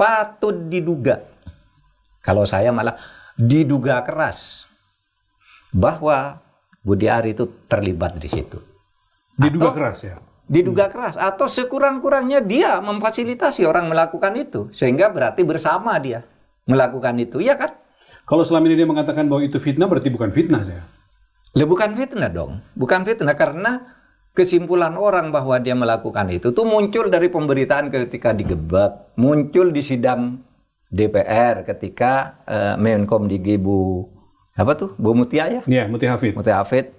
patut diduga, kalau saya malah diduga keras bahwa Budi Ari itu terlibat di situ. Diduga keras ya? Diduga keras, atau sekurang-kurangnya dia memfasilitasi orang melakukan itu, sehingga berarti bersama dia melakukan itu, ya kan? Kalau selama ini dia mengatakan bahwa itu fitnah, berarti bukan fitnah saya. Bukan fitnah dong, bukan fitnah, karena kesimpulan orang bahwa dia melakukan itu tuh muncul dari pemberitaan ketika digebek, muncul di sidang DPR ketika Menkom Digi Bu Mutia ya? Iya, Mutia Hafid. Mutia Hafid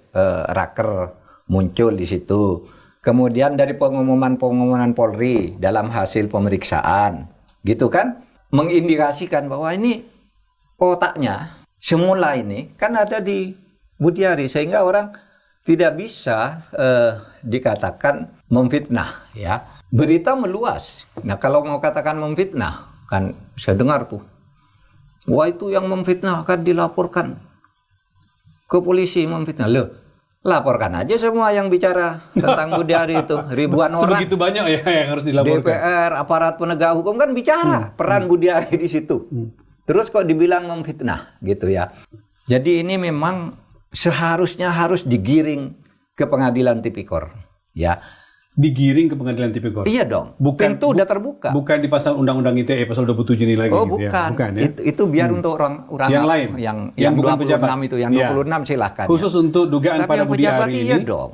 raker muncul di situ. Kemudian dari pengumuman Polri dalam hasil pemeriksaan, gitu kan, mengindikasikan bahwa ini otaknya semula ini kan ada di Budi Ari, sehingga orang tidak bisa dikatakan memfitnah, ya. Berita meluas. Nah, kalau mau katakan memfitnah, kan saya dengar tuh, wah itu yang memfitnah akan dilaporkan ke polisi, memfitnah. Loh, laporkan aja semua yang bicara tentang Budi Ari itu, ribuan orang. Sebegitu banyak ya yang harus dilaporkan. DPR, aparat penegak hukum kan bicara peran Budi Ari di situ. Terus kok dibilang memfitnah, gitu ya. Jadi ini memang seharusnya harus digiring ke pengadilan tipikor, ya. Digiring ke pengadilan tipikor. Iya dong. Pintu udah terbuka. Bukan di pasal Undang-Undang ITE pasal 27 ini lagi. Oh, gitu bukan. Ya? Bukan ya? Itu biar untuk orang yang lain. Yang bukan 26 pejabat. itu, yang 26 silahkan. Khusus untuk dugaan tapi pada yang Budi pejabat Ari iya ini. dong.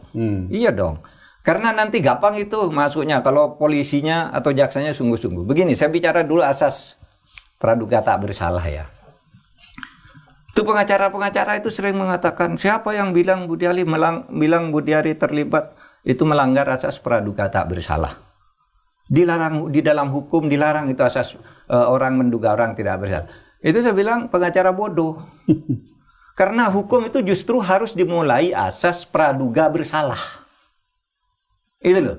Iya dong. Karena nanti gampang itu masuknya kalau polisinya atau jaksanya sungguh-sungguh. Begini, saya bicara dulu asas praduga tak bersalah ya. Itu pengacara-pengacara itu sering mengatakan, siapa yang bilang Budi Ari terlibat itu melanggar asas praduga tak bersalah. Dilarang di dalam hukum, dilarang itu asas orang menduga orang tidak bersalah. Itu saya bilang pengacara bodoh. Karena hukum itu justru harus dimulai asas praduga bersalah. Itu loh.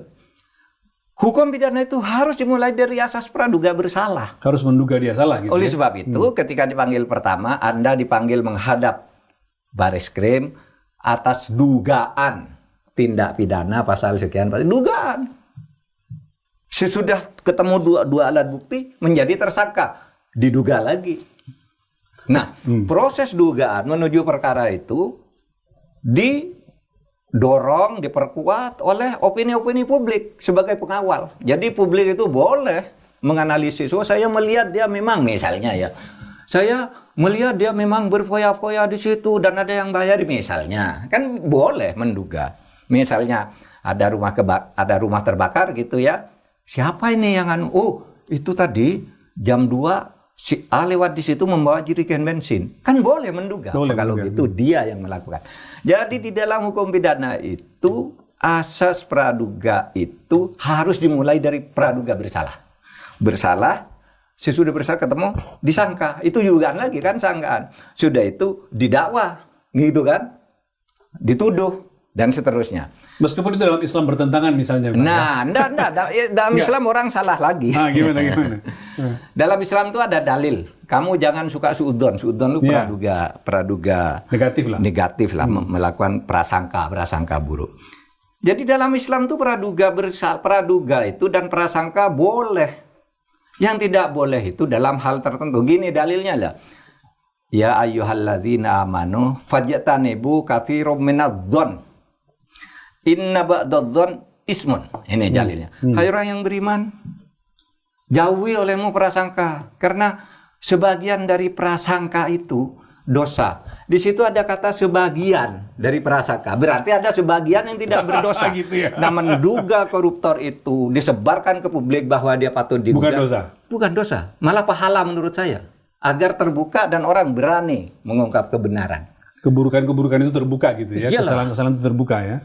Hukum pidana itu harus dimulai dari asas praduga bersalah. Harus menduga dia salah gitu. Oleh sebab itu, ketika dipanggil pertama, Anda dipanggil menghadap Bareskrim atas dugaan tindak pidana pasal sekian, dugaan. Sesudah ketemu dua alat bukti, menjadi tersangka, diduga lagi. Nah, proses dugaan menuju perkara itu didorong, diperkuat oleh opini-opini publik sebagai pengawal. Jadi publik itu boleh menganalisis, oh saya melihat dia memang, misalnya ya, saya melihat dia memang berfoya-foya di situ dan ada yang bayar, misalnya. Kan boleh menduga. Misalnya ada rumah terbakar gitu ya. Siapa ini yang itu tadi jam 2 si A lewat di situ membawa jerigen bensin. Kan boleh menduga. Kalau gitu dia yang melakukan. Jadi di dalam hukum pidana itu asas praduga itu harus dimulai dari praduga bersalah. Bersalah, sesudah bersalah ketemu disangka. Itu dugaan lagi kan, sangkaan. Sudah itu didakwa, gitu kan? Dituduh dan seterusnya. Meskipun itu dalam Islam bertentangan misalnya. Nah, enggak. Dalam Islam orang salah lagi. Gimana? Dalam Islam itu ada dalil. Kamu jangan suka suudzon. Suudzon itu praduga negatif lah, melakukan prasangka buruk. Jadi dalam Islam itu praduga itu dan prasangka boleh. Yang tidak boleh itu dalam hal tertentu. Gini dalilnya lah. Ya ayyuhalladzina amanu fajtanibu katsirum minadh-dhon. Inna ba'dadh-dhon ismun. Ini dalilnya. Hai orang yang beriman, jauhi olehmu prasangka, karena sebagian dari prasangka itu dosa. Di situ ada kata sebagian dari prasangka. Berarti ada sebagian yang tidak berdosa. Gitu ya. Nah, menduga koruptor itu disebarkan ke publik bahwa dia patut diduga. Bukan dosa. Malah pahala menurut saya. Agar terbuka dan orang berani mengungkap kebenaran. Keburukan-keburukan itu terbuka gitu ya. Iyalah. Kesalahan-kesalahan itu terbuka ya.